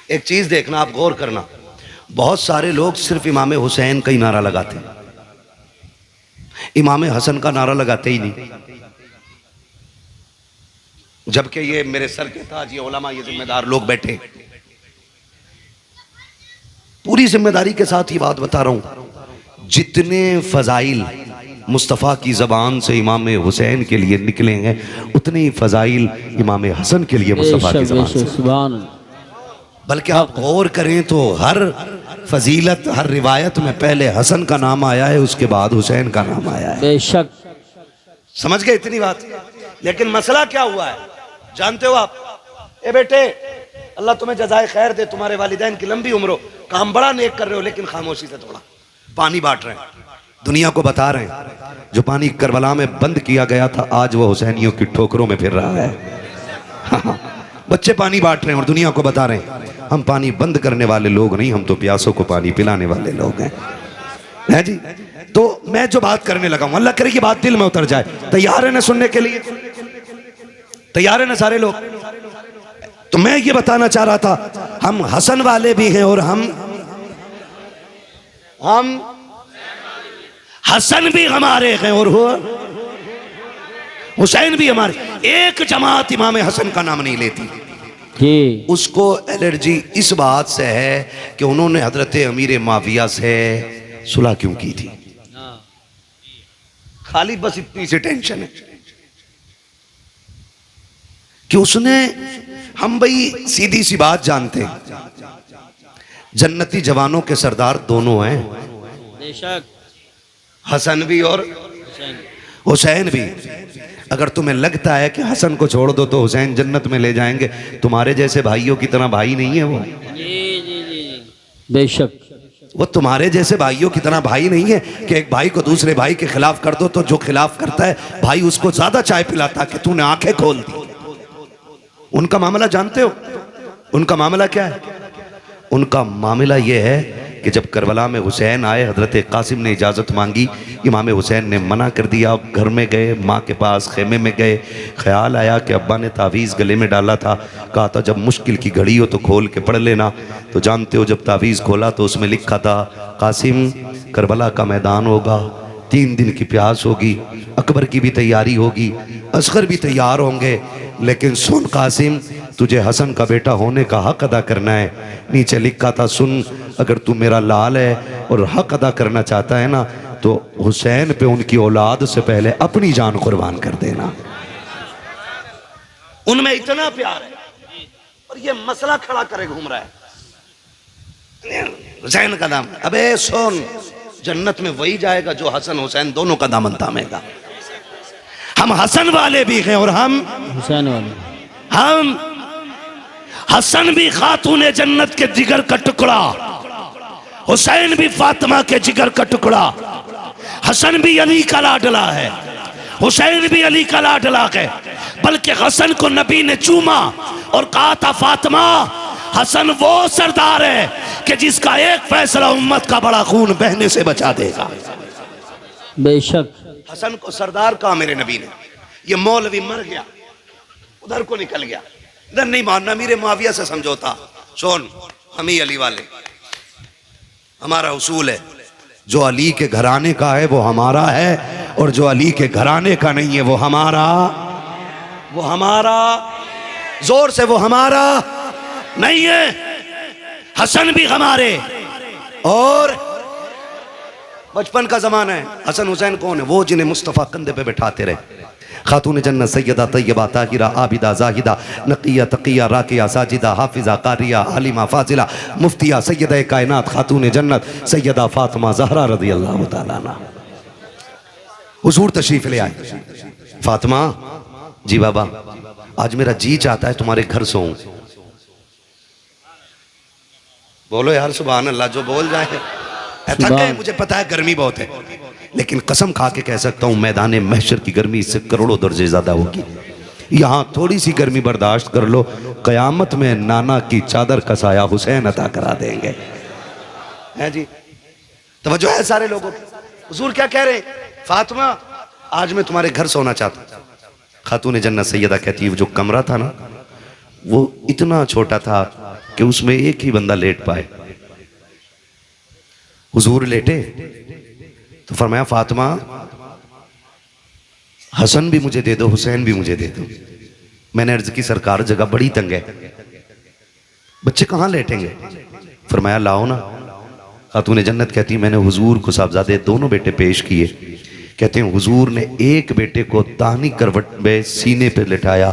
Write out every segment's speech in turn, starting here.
एक चीज देखना, आप गौर करना, बहुत सारे लोग सिर्फ इमाम हुसैन का ही नारा लगाते हैं, इमाम हसन का नारा लगाते ही नहीं। जबकि ये मेरे सर के ताज, ये उलमा, ये जिम्मेदार लोग बैठे, पूरी जिम्मेदारी के साथ ही बात बता रहा हूं, जितने फजाइल मुस्तफ़ा की ज़बान से इमाम हुसैन के लिए निकले हैं उतने ही फजाइल इमाम हसन के लिए मुस्तफ़ा की ज़बान से। बल्कि आप गौर करें तो हर फजीलत, हर रिवायत में पहले हसन का नाम आया है, उसके बाद हुसैन का नाम आया है। बेशक, समझ गए इतनी बात। लेकिन मसला क्या हुआ है जानते हो आप? ए बेटे, अल्लाह तुम्हें जज़ाए खैर दे, तुम्हारे वालिदैन की लंबी उम्र हो, काम बड़ा नेक कर रहे हो, लेकिन खामोशी से थोड़ा पानी बांट रहे हैं, दुनिया को बता रहे हैं जो पानी करबला में बंद किया गया था आज वो हुसैनियों की ठोकरों में फिर रहा है। बच्चे पानी बांट रहे हैं और दुनिया को बता रहे हैं हम पानी बंद करने वाले लोग नहीं, हम तो प्यासों को पानी पिलाने वाले लोग हैं जी। तो मैं जो बात करने लगा हूं, अल्लाह करे कि बात दिल में उतर जाए। तैयार है ना सुनने के लिए? तैयार है ना सारे लोग? तो मैं ये बताना चाह रहा था, हम हसन वाले भी हैं और हम हसन भी हमारे हैं और हुसैन भी हमारे। एक जमात इमाम हसन का नाम नहीं लेती। उसको एलर्जी इस बात से है कि उन्होंने हजरत अमीर माविया से सुलह क्यों की थी, खाली बस इतनी सी टेंशन है कि उसने, हम भाई सीधी सी बात जानते हैं, जन्नती जवानों के सरदार दोनों हैं, हसन भी और हुसैन भी। अगर तुम्हें लगता है कि हसन को छोड़ दो तो हुसैन जन्नत में ले जाएंगे, तुम्हारे जैसे भाइयों की तरह भाई नहीं है वो। बेशक, वो तुम्हारे जैसे भाइयों की तरह भाई नहीं है कि एक भाई को दूसरे भाई के खिलाफ कर दो तो जो खिलाफ करता है भाई उसको ज्यादा चाय पिलाता कि तूने आंखें खोल दी। उनका मामला जानते हो? उनका मामला क्या है? उनका मामला यह है कि जब करबला में हुसैन आए, हजरत कासिम ने इजाज़त मांगी, इमाम हुसैन ने मना कर दिया। घर में गए, माँ के पास खेमे में गए, ख्याल आया कि अब्बा ने तावीज़ गले में डाला था, कहा था जब मुश्किल की घड़ी हो तो खोल के पढ़ लेना। तो जानते हो जब तावीज़ खोला तो उसमें लिखा था, कासिम करबला का मैदान होगा, 3 दिन की प्यास होगी, अकबर की भी तैयारी होगी, असगर भी तैयार होंगे, लेकिन सुन कासिम, तुझे हसन का बेटा होने का हक अदा करना है। नीचे लिखा था, सुन, अगर तू मेरा लाल है और हक अदा करना चाहता है ना तो हुसैन पे उनकी औलाद से पहले अपनी जान कुर्बान कर देना। उनमें इतना प्यार है और ये मसला खड़ा करे घूम रहा है हुसैन का नाम। अबे सुन, जन्नत में वही जाएगा जो हसन हुसैन दोनों का दामन थामेगा। हम हसन वाले भी हैं और हम हुसैन वाले। हम हसन भी खातून जन्नत के जिगर का टुकड़ा, हुसैन भी फातिमा के जिगर का टुकड़ा। हसन भी अली का लाडला है, हुसैन भी अली का लाडला है। बल्कि हसन को नबी ने चूमा और कहा था, फातिमा, हसन वो सरदार है कि जिसका एक फैसला उम्मत का बड़ा खून बहने से बचा देगा। बेशक, हसन को सरदार कहा मेरे नबी ने। ये मौलवी मर गया, उधर को निकल गया, इधर नहीं मानना, मेरे मुआविया से समझौता। सुन, हम ही अली वाले, हमारा उसूल है, जो अली के घराने का है वो हमारा है और जो अली के घराने का नहीं है वो हमारा, जोर से, वो हमारा नहीं है। हसन भी हमारे। और बचपन का जमाना है। हसन हुसैन कौन है? वो जिन्हें मुस्तफ़ा कंधे पे बैठाते रहे। खातून जन्नत सैयदा तैयबा ताहिरा आबिदा जाहिदा नकिया तकिया राकिया साजिदा हाफिजा कारिया आलिमा फाजिला मुफ्तिया सैयदा कायनात खातून जन्नत सैयदा फातिमा ज़हरा रज़ी अल्लाह तआला अन्हा हुजूर तशरीफ ले आए। फातिमा, जी बाबा, आज मेरा जी चाहता है तुम्हारे घर सोऊं। बोलो यार सुभान अल्लाह, जो बोल जाए। थक गए, मुझे पता है गर्मी बहुत है, लेकिन कसम खा के कह सकता हूं मैदान महशर की गर्मी इससे करोड़ों दर्जे ज्यादा होगी। यहां थोड़ी सी गर्मी बर्दाश्त कर लो, कयामत में नाना की चादर का साया हुसैन अता करा देंगे। है जी, तवज्जो है सारे लोगों की। हुजूर क्या कह रहे? फातिमा, आज मैं तुम्हारे घर सोना चाहता हूं। खातून जन्नत सैयदा कहती है, जो कमरा था ना वो इतना छोटा था कि उसमें एक ही बंदा लेट पाए। हुजूर लेटे तो फरमाया फातिमा हसन भी मुझे दे दो, हुसैन भी मुझे दे दो। मैंने अर्ज की सरकार जगह बड़ी तंग है, बच्चे कहाँ लेटेंगे? फरमाया लाओ ना। खातून जन्नत कहती है मैंने हुजूर को साहबजादे दोनों बेटे पेश किए। कहते हैं हुजूर ने एक बेटे को दाहिनी करवट में सीने पे लेटाया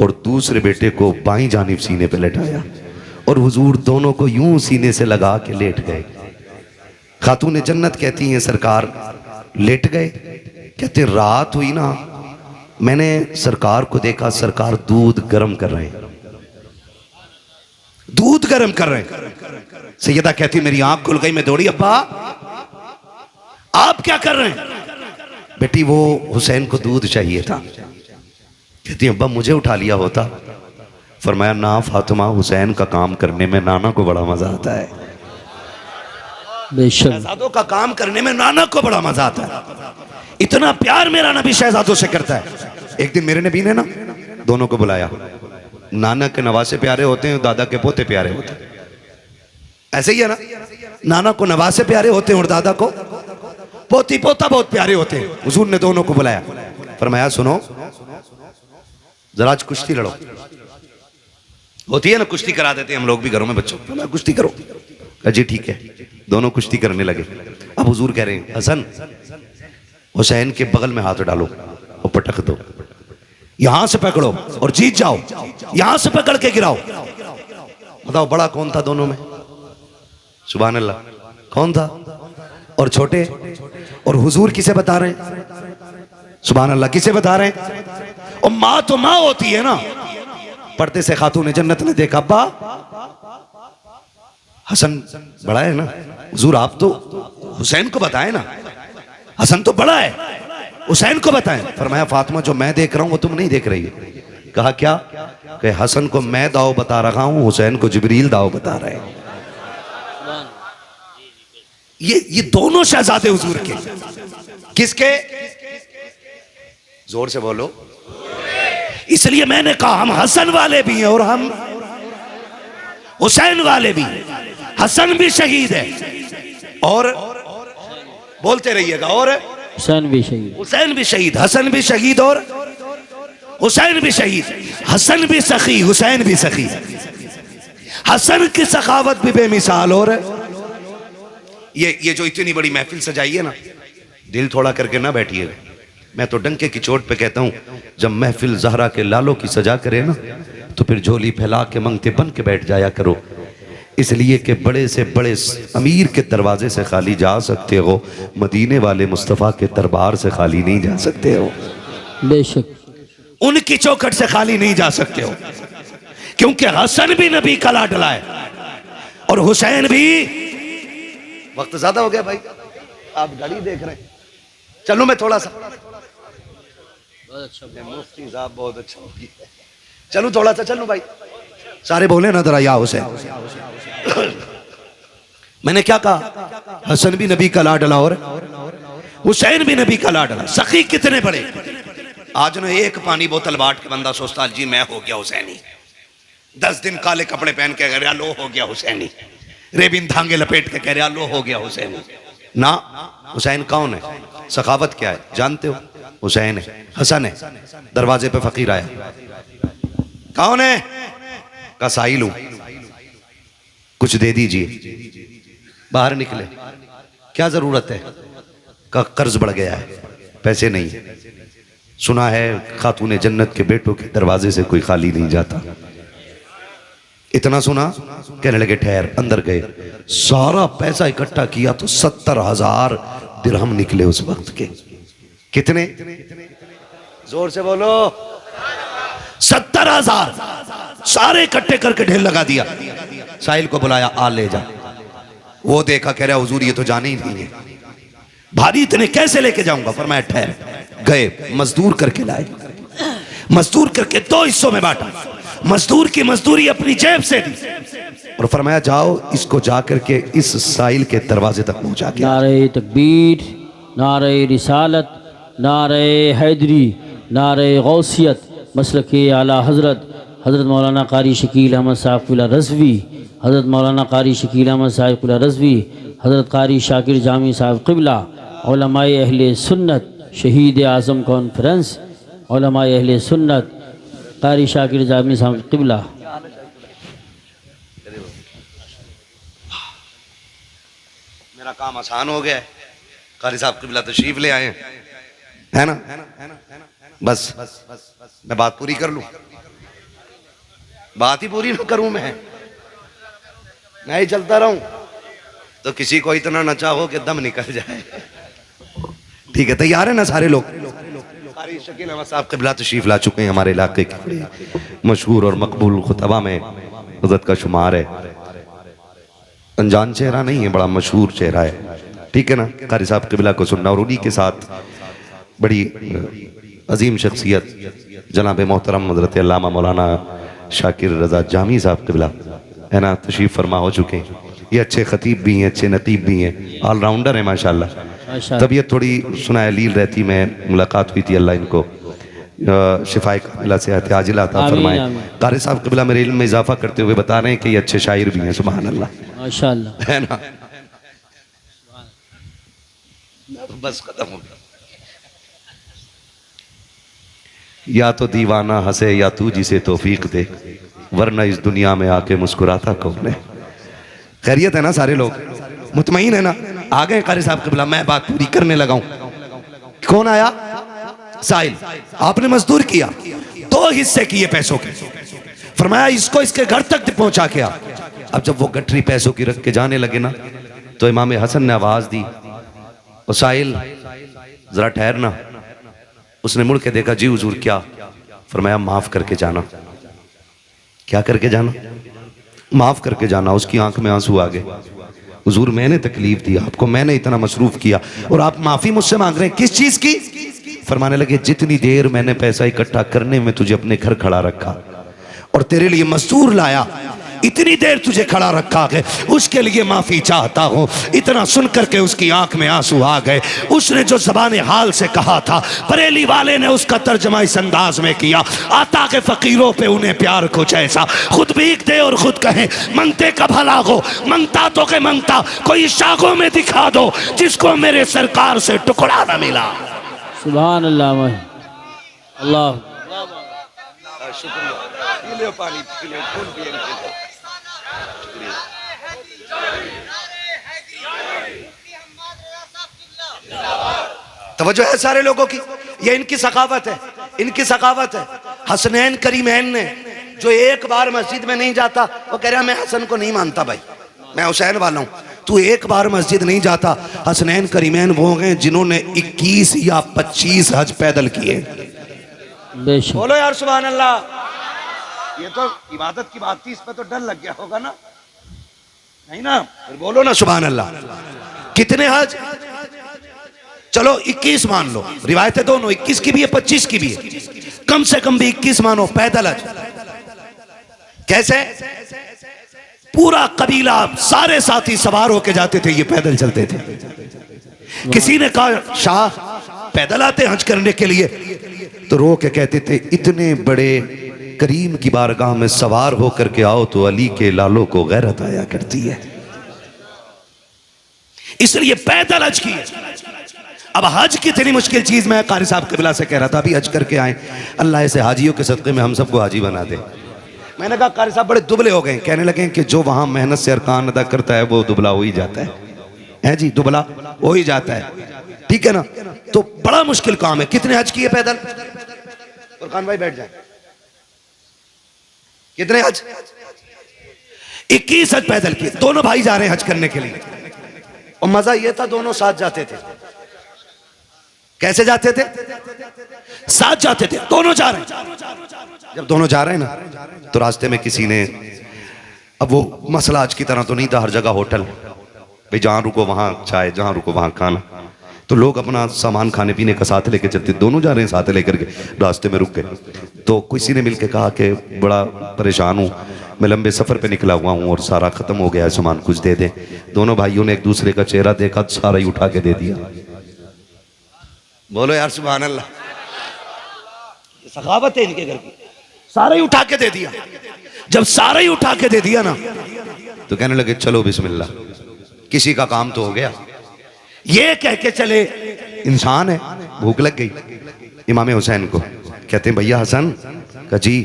और दूसरे बेटे को बाईं जानिब सीने पे लेटाया और हुजूर दोनों को यूं सीने से लगा के लेट गए। खातून जन्नत कहती हैं सरकार लेट गए। कहते रात हुई ना, मैंने सरकार को देखा, सरकार दूध गर्म कर रहे हैं, दूध गर्म कर रहे हैं। सैयदा कहती मेरी आंख खुल गई, मैं दौड़ी, अब्बा आप क्या कर रहे हैं? बेटी वो हुसैन को दूध चाहिए था। कहती अब्बा मुझे उठा लिया होता। फरमाया ना फातिमा, हुसैन का काम करने में नाना को बड़ा मजा आता है। बेशक शहजादों का काम करने में नाना को बड़ा मजा आता है। इतना प्यार मेरा नबी शहजादों से करता है। एक दिन मेरे नबी ने ना दोनों को बुलाया। नाना के नवासे प्यारे होते हैं, दादा के पोते प्यारे होते हैं। ऐसे ही है ना, नाना को नवासे प्यारे होते हैं और दादा को पोती पोता बहुत प्यारे होते हैं। हुजूर ने दोनों को बुलाया, फरमाया सुनो जरा आज कुश्ती लड़ो। होती है ना कुश्ती करा देते हैं हम लोग भी घरों में बच्चों को, कुश्ती करो। जी ठीक है, दोनों कुश्ती करने लगे। अब हुजूर कह रहे हैं हसन हुसैन के बगल में हाथ डालो और पटक दो, यहां से पकड़ो और जीत जाओ, यहां से पकड़ के गिराओ। बताओ बड़ा कौन था दोनों में? सुभान अल्लाह, कौन था? और छोटे? और हुजूर किसे बता रहे हैं? सुभान अल्लाह, किसे बता रहे हैं? और माँ तो माँ होती है ना। पर्दे से खातून जन्नत ने देखा, अब्बा हसन बड़ा है ना, हुजूर आप तो हुसैन को बताए ना, हसन तो बड़ा है, हुसैन को बताएं। फरमाया फातिमा जो मैं देख रहा हूं वो तुम नहीं देख रही है। कहा क्या? कि हसन को मैं दाव बता रहा हूं, हुसैन को जिब्रील दाव बता रहे हैं। ये दोनों शहजादे हुजूर के। किसके? जोर से बोलो। इसलिए मैंने कहा हम हसन वाले भी हैं और हम हुसैन वाले भी। हसन भी शहीद है और बोलते रहिएगा, और हुसैन भी शहीद, हुसैन भी शहीद, हसन भी शहीद और हुसैन भी शहीद। हसन भी सखी, हुसैन भी सखी। हसन की सखावत भी बेमिसाल। और ये जो इतनी बड़ी महफिल सजाई है ना, दिल थोड़ा करके ना बैठिएगा। मैं तो डंके की चोट पे कहता हूं, जब महफिल जहरा के लालों की सजा करे ना, तो फिर झोली फैला के मंगते बन के बैठ जाया करो। इसलिए कि बड़े से बड़े अमीर के दरवाजे से खाली जा सकते हो, मदीने वाले मुस्तफ़ा के दरबार से खाली नहीं जा सकते हो। बेशक उनकी चौखट से खाली नहीं जा सकते हो, क्योंकि हसन भी नबी का लाडला है और हुसैन भी। वक्त ज्यादा हो गया भाई, आप घड़ी देख रहे हैं। चलो मैं थोड़ा सा, मुफ्ती साहब बहुत अच्छा हो गया, चलो थोड़ा सा चलो भाई, सारे बोले ना जरा या हुसैन। मैंने क्या कहा? हसन भी नबी का लाडला और हुसैन भी नबी का लाडला। सखी कितने बड़े। आज ना एक पानी बोतल बाट के बंदा सोचता जी मैं हो गया हुसैनी। 10 दिन काले कपड़े पहन के कह रहा लो हो गया हुसैनी। रेबिन धांगे लपेट के कह रहा लो हो गया हुसैनी। ना, हुसैन कौन है? सखावत क्या है जानते हो? हुसैन है, हसन है। दरवाजे पे फकीर आया, कौन है? का साहिल हूं, कुछ दे दीजिए। बाहर निकले, क्या जरूरत है? का कर्ज बढ़ गया है, पैसे नहीं है। सुना है खातून जन्नत के बेटों के दरवाजे से कोई खाली नहीं जाता। इतना सुना, कहने लगे ठहर। अंदर गए, सारा पैसा इकट्ठा किया तो 70,000 दिरहम निकले उस वक्त के। कितने? जोर से बोलो। 70,000 सारे इकट्ठे करके ढेर लगा दिया। साहिल को बुलाया, आ ले जा। वो देखा, कह रहा हुजूर ये तो जाने ही नहीं है, भारी इतने कैसे लेके जाऊंगा? फरमाया ठहर। गए, मजदूर करके लाए, मजदूर करके 2 हिस्सों में बांटा। मजदूर की मजदूरी अपनी जेब से दी और फरमाया जाओ इसको जाकर के इस साहिल के दरवाजे तक पहुंचा के। नारे तकबीर, नारे रिसालत, नारे हैदरी, नारे गौसियत, मसलक आला हजरत हज़रत मौलाना कारी शकील अहमद साहब क़िबला रज़वी, हज़रत मौलाना कारी शकील अहमद साहब क़िबला रज़वी, हज़रत कारी शाकिर जामी साहब क़िबला, उलमाए अहले सुन्नत, शहीद आज़म कॉन्फ्रेंस, उलमाए अहले सुन्नत, कारी शाकिर जामी साहब क़िबला। मेरा काम आसान हो गया है, कारी साहब क़िबला तशरीफ ले आए हैं, है ना? बस मैं बात पूरी कर लूं, बात ही पूरी ना करूं मैं ही चलता रहूं तो किसी को इतना नचा हो कि दम निकल जाए। ठीक है, तैयार है ना सारे लोग? कारी शकील अहमद साहब क़िबला तशरीफ ला चुके हैं, हमारे इलाके के मशहूर और मकबूल खुतबा में हज़रत का शुमार है। अनजान चेहरा नहीं है, बड़ा मशहूर चेहरा है, ठीक है ना? कारी साहब क़िबला को सुनना और उन्हीं के साथ बड़ी अजीम शख्सियत जनाब मोहतरम हज़रत अल्लामा मौलाना शाकिर रज़ा जामी साहब क़िबला, है ना, तशरीफ़ फरमा हो चुके हैं। ये अच्छे ख़तीब भी हैं, अच्छे नतीब भी हैं, ऑलराउंडर है माशाल्लाह। तबीयत थोड़ी सुनाए लील रहती, मैं मुलाकात हुई थी, अल्लाह इनको शिफाए कामिला सेहत आजिला अता फरमाए। कारी साहब क़िबला मेरे इल्म में इजाफा करते हुए बता रहे हैं कि ये अच्छे शायर भी हैं, सुभान अल्लाह, माशाअल्लाह, है ना? बस खत्म हो गया। या तो दीवाना हंसे या तू जिसे तौफीक दे, वरना इस दुनिया में आके मुस्कुराता कौन है। खैरियत है ना सारे लोग? मुतमईन है ना? आ गए कारी साहब क़िबला, मैं बात पूरी करने लगा हूं। कौन आया? साहिल। आपने मजदूर किया, 2 हिस्से किए पैसों के, फरमाया इसको इसके घर तक पहुंचा के आ। अब जब वो गठरी पैसों की रख के जाने लगे ना, तो इमाम हसन ने आवाज दी, और साहिल जरा ठहरना। उसने मुड़ के देखा, जी हुजूर क्या? फरमाया माफ करके जाना। क्या करके जाना? माफ करके जाना। उसकी आंख में आंसू आ गए, हुजूर मैंने तकलीफ दी आपको, मैंने इतना मसरूफ किया और आप माफी मुझसे मांग रहे हैं, किस चीज की? फरमाने लगे जितनी देर मैंने पैसा इकट्ठा करने में तुझे अपने घर खड़ा रखा और तेरे लिए मजदूर लाया, इतनी देर तुझे खड़ा रखा है, उसके लिए माफी चाहता हूं। इतना सुन करके उसकी आंख में आंसू आ गए। उसने जो ज़बान हाल से कहा था, बरेली वाले ने उसका तर्जमा इस अंदाज में किया, आता के फकीरों पे उन्हें प्यार कुछ ऐसा, खुद भीख दे और खुद कहे मंगते का भला हो, मंगता तो के मंगता कोई शाखों में दिखा दो जिसको मेरे सरकार से टुकड़ा न मिला। सुभान अल्लाह, अल्लाह। शुक्रिया, पानी पी लो, खून पिएंगे। तवज्जो है सारे लोगों की? ये इनकी सखावत है, इनकी सखावत है। हसनैन करीमैन ने, जो एक बार मस्जिद में नहीं जाता, वो कह रहा मैं हसन को नहीं मानता भाई, मैं हुसैन वाला हूं। तू एक बार मस्जिद नहीं जाता। हसनैन करीमैन वो हैं जिन्होंने 21 या 25 हज पैदल किए। बोलो यार सुभान अल्लाह। ये तो इबादत की बात थी, इस पे तो डर लग गया होगा ना? नहीं ना? फिर बोलो ना सुभान अल्लाह। कितने हज? चलो 21 मान लो, रिवायतें दोनों 21 की भी है 25 की भी है, कम से कम भी 21 मानो पैदल हज। कैसे? पूरा कबीला, सारे साथी सवार होके जाते थे, ये पैदल चलते थे। किसी ने कहा शाह पैदल आते हज करने के लिए, तो रो के कहते थे इतने बड़े करीम की बारगाह में सवार होकर के आओ तो अली के लालों को गैरत आया करती है, इसलिए पैदल हज की। अब हज कितनी मुश्किल चीज, मैं कारी साहब क़िबला से कह रहा था अभी हज करके आए, अल्लाह ऐसे हाजियों के सदक़े में हम सबको हाजी बना दे। मैंने कहा कारी साहब बड़े दुबले हो गए। कहने लगे कि जो वहां मेहनत से अरकान अदा करता है वो दुबला हो ही जाता है जी, दुबला हो ही जाता है, ठीक है ना? तो बड़ा मुश्किल काम है। कितने हज किए पैदल? फुरकान भाई बैठ जाए। कितने हज? 21 हज पैदल किए। दोनों भाई जा रहे हैं हज करने के लिए, और मजा यह था दोनों साथ जाते थे। कैसे जाते थे? साथ जाते थे, दोनों जा रहे हैं। जब दोनों जा रहे हैं ना, तो रास्ते में किसी ने, अब वो मसला आज की तरह तो नहीं था, हर जगह होटल, भाई जहां रुको वहां चाय, जहां रुको वहां खाना, तो लोग अपना सामान खाने पीने का साथ लेके चलते। दोनों जा रहे हैं साथ लेकर के, रास्ते में रुक गए। तो किसी ने मिलके कहा कि बड़ा परेशान हूँ, मैं लंबे सफर पे निकला हुआ हूँ और सारा खत्म हो गया है सामान, कुछ दे दे। दोनों भाइयों ने एक दूसरे का चेहरा देखा, सारा ही उठा के दे दिया। बोलो यार सुभान अल्लाह। सखावत है इनके घर की, सारे ही उठा के दे दिया। जब सारे ही उठा के दे दिया ना तो कहने लगे चलो बिस्मिल्लाह, किसी का काम तो हो गया। ये कह के चले, इंसान है, भूख लग गई इमाम हुसैन को। कहते हैं भैया हसन का जी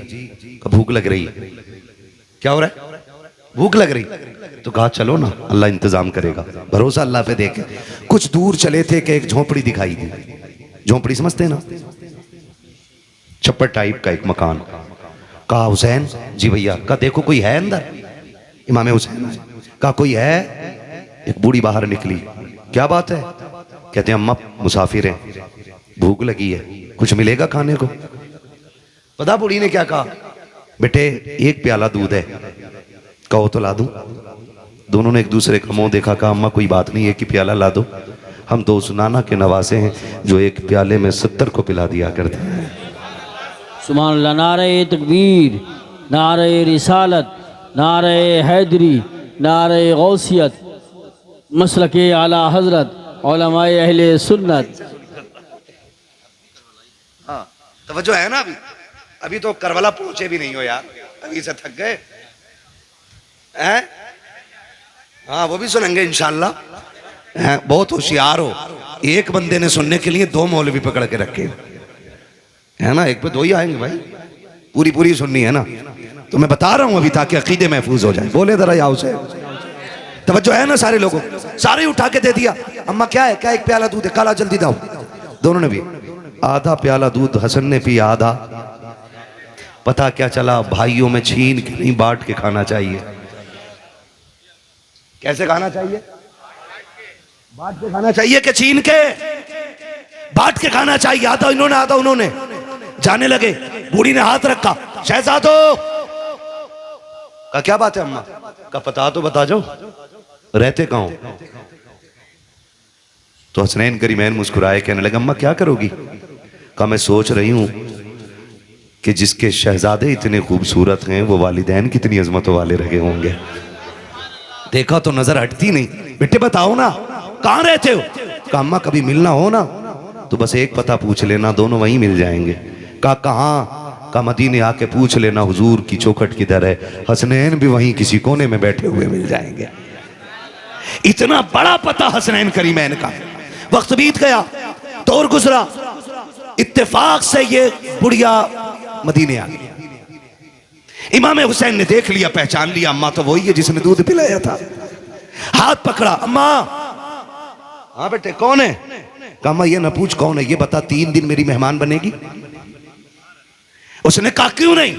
का भूख लग रही, क्या हो रहा है, भूख लग रही। तो कहा चलो ना, अल्लाह इंतजाम करेगा, भरोसा अल्लाह पे देके। कुछ दूर चले थे कि एक झोपड़ी दिखाई दी। झोपड़ी समझते हैं ना, छप्पर टाइप का एक मकान। कहा हुसैन जी भैया, का देखो कोई है अंदर। इमाम हुसैन का कोई है। एक बूढ़ी बाहर निकली, क्या बात है। कहते हैं अम्मा मुसाफिर हैं, भूख लगी है, कुछ मिलेगा खाने को। पता बूढ़ी ने क्या कहा, बेटे एक प्याला दूध है, कहो तो ला दूं। दोनों ने एक दूसरे का मुंह देखा, कहा अम्मा कोई बात नहीं, एक ही प्याला ला दो, हम तो उस नाना के नवासे हैं जो एक प्याले में 70 को पिला दिया करते हैं। सुभान अल्लाह। नारे तकबीर, नारे रिसालत, नारे हैदरी, नारे गौसियत, मसलके आला हजरत, उलमाए अहले सुन्नत। हाँ तवज्जो है ना। अभी तो करबला पहुंचे भी नहीं हो यार, अभी से थक गए हैं। हाँ वो भी सुनेंगे इंशाल्लाह। बहुत होशियार हो, एक बंदे ने सुनने के लिए 2 मौलवी पकड़ के रखे है ना, एक पे 2 ही आएंगे भाई, पूरी पूरी सुननी है ना। तो मैं बता रहा हूं अभी ताकि अकीदे महफूज हो जाए। बोले जरा याओ से तवज्जो है ना सारे लोगों, सारे उठा के दे दिया। अम्मा क्या है, क्या एक प्याला दूध है, काला जल्दी दाओ। दोनों ने भी आधा प्याला दूध, हसन ने पिया आधा। पता क्या चला, भाइयों में छीन के नहीं बांट के खाना चाहिए। कैसे खाना चाहिए, बांट के खाना चाहिए कि छीन के, बांट के खाना चाहिए। आधा इन्होंने आधा उन्होंने। जाने लगे, बूढ़ी ने हाथ रखा, शहजादो का क्या बात है अम्मा का पता तो बता जाओ, रहते कहां हो। तो हसनैन करीमैन मुस्कुराए, कहने लगे अम्मा क्या करोगी। कहा मैं सोच रही हूं कि जिसके शहजादे इतने खूबसूरत हैं वो वालिदैन कितनी अजमतों वाले रहे होंगे। देखा तो नजर हटती नहीं। बेटे बताओ ना कहां रहते हो। कहा अम्मा कभी मिलना हो ना तो बस एक पता पूछ लेना, दोनों वहीं मिल जाएंगे। कहा कहां। का मदीने आके पूछ लेना हुजूर की चौखट किधर है, हसनैन भी वहीं किसी कोने में बैठे हुए मिल जाएंगे। इतना बड़ा पता हसनैन करीमैन का। वक्त बीत गया, दौर गुजरा, इत्तेफाक से ये बुढ़िया मदीने आ गई। इमाम हुसैन ने देख लिया, पहचान लिया, अम्मा तो वही है जिसने दूध पिलाया था। हाथ पकड़ा, अम्मा। हाँ बेटे कौन है। कहा अम्मा ये न पूछ कौन है, ये बता 3 दिन मेरी मेहमान बनेगी। उसने कहा क्यों नहीं।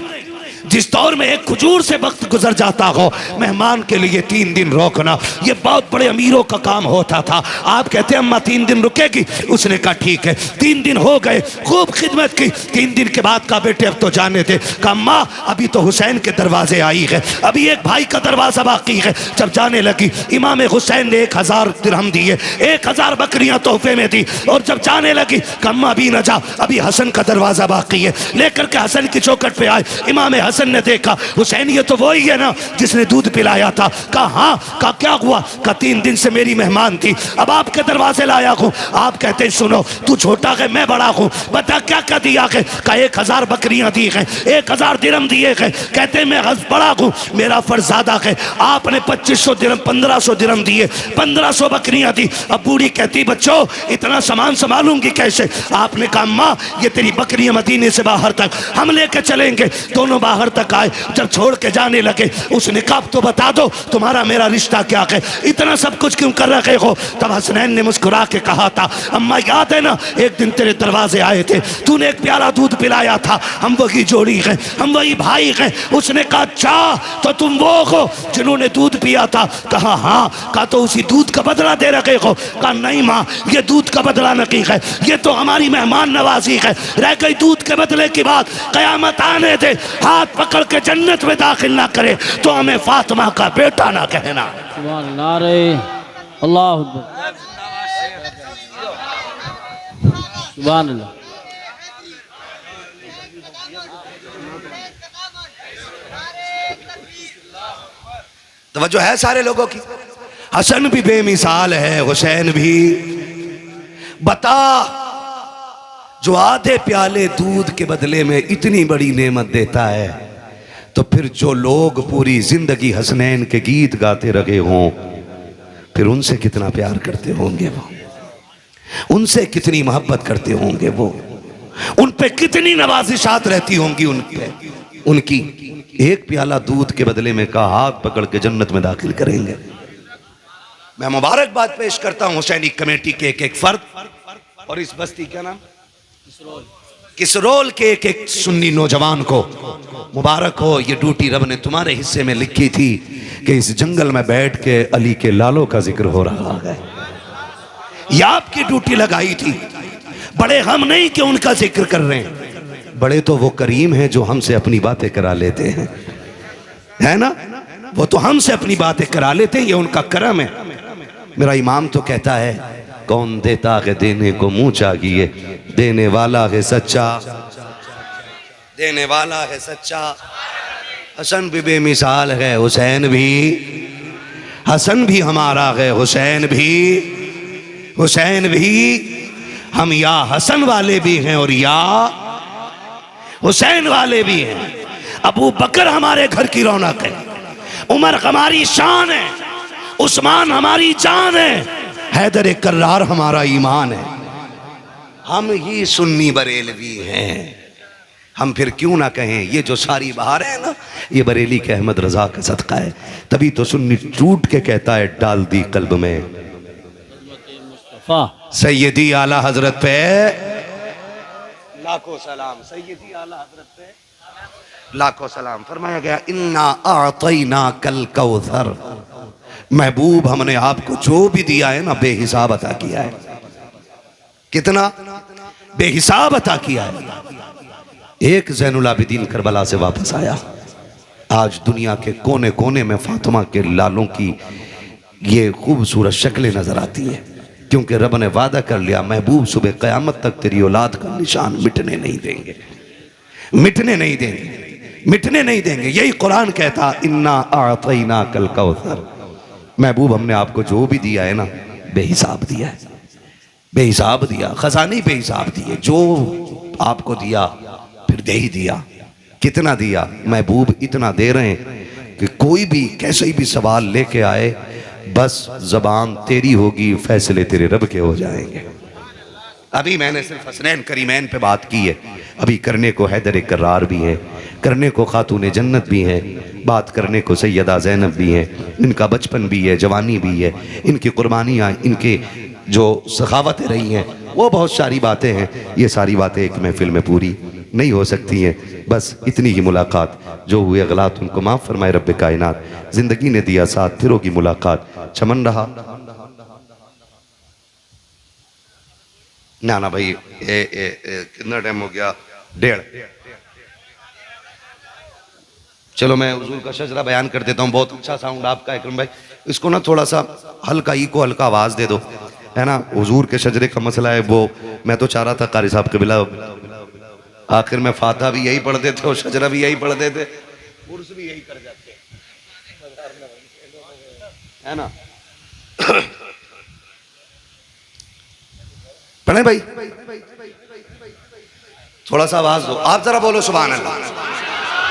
जिस दौर में एक खजूर से वक्त गुजर जाता हो, मेहमान के लिए 3 दिन रोकना ये बहुत बड़े अमीरों का काम होता था। आप कहते अम्मा 3 दिन रुकेगी। उसने कहा ठीक है। 3 दिन हो गए, खूब खिदमत की। 3 दिन के बाद कहा बेटे अब तो जाने दे। कहा अम्मा अभी तो हुसैन के दरवाजे आई है, अभी एक भाई का दरवाजा बाकी है। जब जाने लगी, इमाम हुसैन ने 1000 दिरहम दिए, 1000 बकरियां तोहफे में दी। और जब जाने लगी, कहा अम्मा अभी न जा, अभी हसन का दरवाजा बाकी है। लेकर के हसन की चौखट पे आए। इमाम हसन ने देखा, हुसैन ये तो वही है ना जिसने दूध पिलाया था। कहा हाँ। कहा क्या हुआ। कहा 3 दिन से मेरी मेहमान थी, अब आपके दरवाजे लाया हूं। आप कहते हैं सुनो तू छोटा है मैं बड़ा हूं, बता क्या क्या दिया है। कहा 1000 बकरियां दी हैं, 1000 दिरहम दिए हैं। कहते मैं बड़ा हूं, मेरा फर्ज ज्यादा है। आपने 2500 दिरहम 1500 दिरहम दिए, 1500 बकरियां दी। अब बूढ़ी कहती बच्चों इतना सामान संभालूंगी कैसे। आपने कहा अम्मा ये तेरी बकरियां मदीने से बाहर तक हम लेके चलेंगे। दोनों बाहर तक आए। जब छोड़ के जाने लगे, उसने कहा तो बता दो तुम्हारा मेरा रिश्ता क्या है, इतना सब कुछ क्यों कर रहे हो। तब हसनैन ने मुस्कुरा के कहा था अम्मा याद है ना एक दिन तेरे दरवाजे आए थे, तूने एक प्याला दूध पिलाया था, हम वही जोड़ी हैं, हम वही भाई हैं। उसने कहा अच्छा तो तुम वो हो जिन्होंने दूध पिया था। कहा हाँ। कहा तो उसी दूध का बदला दे रखे हो। कहा नहीं माँ ये दूध का बदला नहीं है, ये तो हमारी मेहमान नवाजी है। रह गई दूध के बदले की बात, कयामत आने दे, हाथ पकड़ के जन्नत में दाखिल ना करे तो हमें फातिमा का बेटा ना कहना। सुभान नारे अल्लाह अकबर, सुभान अल्लाह। तवज्जो है सारे लोगों की। हसन भी बेमिसाल है, हुसैन भी। बता जो आधे प्याले दूध के बदले में इतनी बड़ी नेमत देता है, तो फिर जो लोग पूरी जिंदगी हसनैन के गीत गाते रहे हों, फिर उनसे कितना प्यार करते होंगे वो, उनसे कितनी मोहब्बत करते होंगे वो, उन पे कितनी नवाजिशात रहती होंगी उन पे, उनकी एक प्याला दूध के बदले में का हाथ पकड़ के जन्नत में दाखिल करेंगे। मैं मुबारकबाद पेश करता हूं हुसैनी कमेटी के एक एक फर्द और इस बस्ती का नाम किसरोल के एक एक सुन्नी नौजवान को। मुबारक हो, ये ड्यूटी रब ने तुम्हारे हिस्से में लिखी थी कि इस जंगल में बैठ के अली के लालों का जिक्र हो रहा है। यह आपकी ड्यूटी लगाई थी। बड़े हम नहीं कि उनका जिक्र कर रहे हैं, बड़े तो वो करीम हैं जो हमसे अपनी बातें करा लेते हैं, है ना? वो तो हमसे अपनी बातें करा लेते हैं, ये उनका करम है। मेरा इमाम तो कहता है, कौन देता है देने को मुंह चाहिए, देने वाला है सच्चा, देने वाला है सच्चा। हसन भी बेमिसाल है, हुसैन भी, हसन भी हमारा है, हुसैन भी, हुसैन भी। हम या हसन वाले भी हैं और या हुसैन वाले भी हैं। अबू बकर हमारे घर की रौनक है, उमर हमारी शान है, उस्मान हमारी जान है, हैदर कर्रार हमारा ईमान है। हम ही सुन्नी बरेलवी हैं। हम फिर क्यों ना कहें ये जो सारी बहार है ना, ये बरेली के अहमद रजा का सदका है। तभी तो सुन्नी टूट के कहता है, डाल दी कल्ब में सैयदी आला हजरत पे लाखों सलाम, सैयदी आला हजरत पे लाखों सलाम। फरमाया गया, इन्ना आतैना कल कौसर, महबूब हमने आपको जो भी दिया है ना बेहिसाब अता किया है। कितना बेहिसाब अता किया है। एक ज़ैनुल आबिदीन करबला से वापस आया, आज दुनिया के कोने कोने में फातिमा के लालों की ये खूबसूरत शक्लें नजर आती हैं, क्योंकि रब ने वादा कर लिया, महबूब सुबह क़यामत तक तेरी औलाद का निशान मिटने नहीं देंगे, मिटने नहीं देंगे, मिटने नहीं देंगे। यही कुरान कहता, इन्ना आतैना कल कौसर, महबूब हमने आपको जो भी दिया है ना बेहिसाब दिया है, बेहिसाब दिया, खजाने बेहिसाब दिए। जो आपको दिया फिर दे ही दिया। कितना दिया? महबूब इतना दे रहे हैं कि कोई भी कैसे भी सवाल लेके आए, बस जबान तेरी होगी, फैसले तेरे रब के हो जाएंगे। अभी मैंने सिर्फ हसनैन करीमैन पे बात की है, अभी करने को हैदर कर्रार भी है, करने को खातून जन्नत भी है, बात करने को सैयदा ज़ैनब भी है, इनका बचपन भी है, जवानी भी है, इनकी कुर्बानियाँ, इनके जो सखावतें रही हैं, वो बहुत सारी बातें हैं। ये सारी बातें एक महफिल में पूरी नहीं हो सकती हैं। बस इतनी ही मुलाकात, जो हुए गलत उनको माफ़ फरमाए रब्बे कायनात। ज़िंदगी ने दिया साथ, फिर होगी मुलाकात, चमन रहा ना ना भाई। कितना टाइम हो गया? 1:30। चलो मैं हुजूर का शजरा बयान कर देता हूँ। बहुत अच्छा साउंड आपका इकरम भाई, इसको ना थोड़ा सा हल्का इको, हल्का आवाज़ दे दो, है ना? हुजूर के शजरे का मसला है वो। मैं तो चाह रहा था कारी साहब कबिला आखिर में फातिहा भी यही पढ़ देते और शजरा भी यही पढ़ देते, उर्स भी यही कर जाते, है ना? पढ़े भाई, थोड़ा सा आवाज दो। आप जरा बोलो सुभान अल्लाह,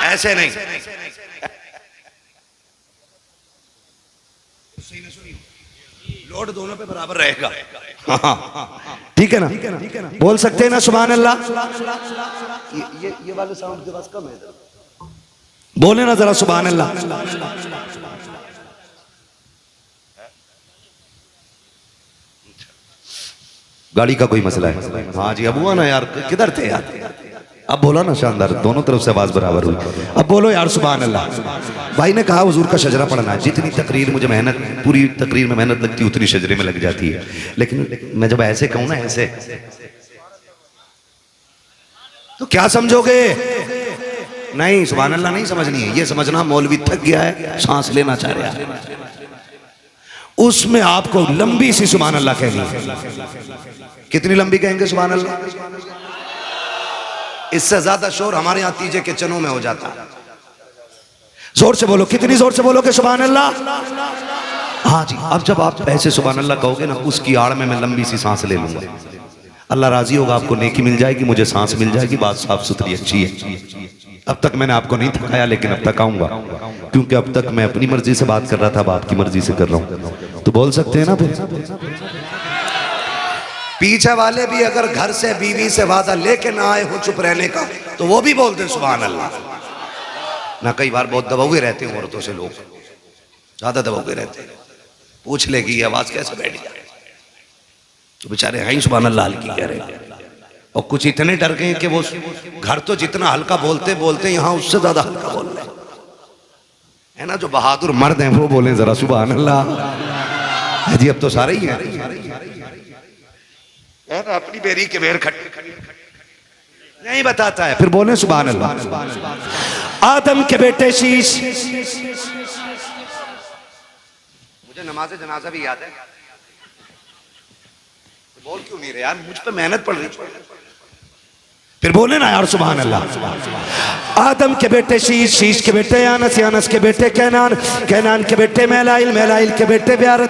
ऐसे नहीं। लोड दोनों पे बराबर रहेगा। ठीक है ना? बोल सकते हैं ना सुभान अल्लाह? ये वाले साउंड के पास कम है, बोले ना जरा सुभान अल्लाह। गाड़ी का कोई मसला है? हाँ जी, अब हुआ ना यार, किधर थे यार? अब बोला ना, शानदार, दोनों तरफ से आवाज बराबर हुई। अब बोलो यार सुभान अल्लाह। भाई ने कहा हुजूर का शजरा पढ़ना है। जितनी तकरीर मुझे मेहनत, पूरी तकरीर में मेहनत लगती है, उतनी शजरे में लग जाती है। लेकिन मैं जब ऐसे कहूँ ना, ऐसे, तो क्या समझोगे? नहीं, सुभान अल्लाह नहीं समझनी है। ये समझना मौलवी थक गया है, सांस लेना चाह रहा है, उसमें आपको लंबी सी सुभान अल्लाह कहनी है। कितनी लंबी कहेंगे सुभान अल्लाह? इससे ज्यादा शोर हमारे यहाँ तीजे के चनों में हो जाता है। जोर से बोलो, कितनी जोर से बोलोगे सुभान अल्लाह? हाँ जी। अब जब आप ऐसे सुभान अल्लाह कहोगे ना, उसकी आड़ में मैं लंबी सी सांस ले लूंगा। अल्लाह राजी होगा, आपको नेकी मिल जाएगी, मुझे सांस मिल जाएगी, बात साफ सुथरी अच्छी है। अब तक मैंने आपको नहीं थकाया, लेकिन अब तक आऊंगा, क्योंकि अब तक मैं अपनी मर्जी से बात कर रहा था, अब आपकी मर्जी से कर रहा हूं। तो बोल सकते हैं ना फिर? पीछे वाले भी अगर घर से बीवी से वादा लेके ना आए हो चुप रहने का, तो वो भी बोलते सुभान अल्लाह ना। कई बार बहुत दबाए रहते हैं औरतों से, लोग ज्यादा दबाए रहते हैं, पूछ लेगी ये आवाज कैसे बैठ जाए, तो बेचारे हैं सुभान अल्लाह हल्की कह रहे हैं। और कुछ इतने डर गए कि वो घर तो जितना हल्का बोलते बोलते यहाँ उससे ज्यादा हल्का बोल रहे है ना। जो बहादुर मर्द हैं वो बोले जरा सुभान अल्लाह जी। अब तो सारे ही हैं है ना, अपनी बेरी के बेर खट्टी नहीं बताता है, फिर बोले सुभान अल्लाह। आदम के बेटे शीश, मुझे नमाज जनाजा भी याद है, बोल क्यों नहीं रहे यार, मुझ पे मेहनत पड़ रही। फिर बोले ना यार सुभान अल्लाह। आदम के बेटे शीश, शीश के बेटे यानस, यानस के बेटे कैनान, कैनान के बेटे मैलाइल, मैलाइल के बेटे ब्यारत,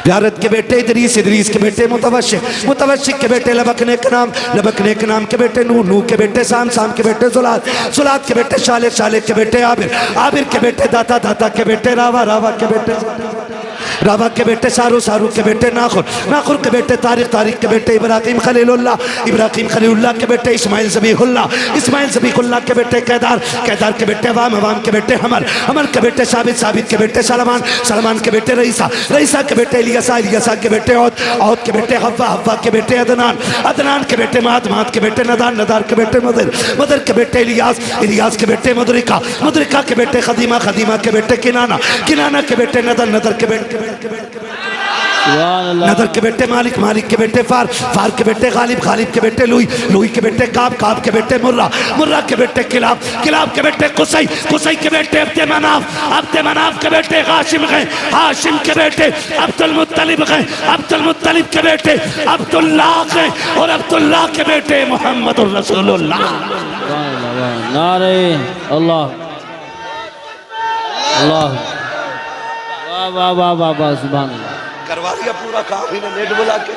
ब्यारत के बेटे इदरीस, इदरीस के बेटे मुतवशिक, मुतवशिक के बेटे लबकने के नाम, लबकने के नाम के बेटे नूह, नूह के बेटे शाम, शाम के बेटे जुलात, जुलात के बेटे शालिक, शालिक के बेटे आबिर, आबिर के बेटे दाता, दाता के बेटे रावा, रावा के बेटे रावा के बेटे सारू, सारू के बेटे नाखुर, नाखुर के बेटे तारिक, तारिक के बेटे इब्राहिम खलीलुल्लाह, इब्राहिम खलीलुल्लाह के बेटे इस्माइल ज़बीहुल्लाह, इस्माइल ज़बीहुल्लाह के बेटे कैदार, कैदार के बेटे अवाम, अवाम के बेटे हमर, हमर के बेटे साबित, साबित के बेटे सलमान, सलमान के बेटे रईसा, रईसा के बेटे इलियासा, इलियासा के बेटे औद, औद के बेटे हव्वा, हव्वा के बेटे अदनान, अदनान के बेटे माद, माद के बेटे नदार, नदार के बेटे मदर, मदर के बेटे इलियास, इलियास के बेटे मुदरिका, मुदरिका के बेटे खदीमा, खदीमा के बेटे किनाना, किनाना के बेटे नदर, नदर के बेटे नदर के बेटे मालिक, मालिक के बेटे फार, फार के बेटे गालिब, गालिब के बेटे लुई, लुई के बेटे काब, काब के बेटे मुर्रा, मुर्रा के बेटे किलाब, किलाब के बेटे कुसई, कुसई के बेटे अब्दे मनाफ, अब्दे मनाफ के बेटे हाशिम गए, हाशिम के बेटे अब्दुल मुत्तलिब गए, अब्दुल मुत्तलिब के बेटे अब्दुल्लाह गए, और अब्दुल्लाह के बेटे मोहम्मद रसूलुल्लाह। नारे अल्लाह अल्लाह, वाह वाह वाह वाह, सुभान अल्लाह। करवा दिया पूरा काम, इन्हें नेट बुला के।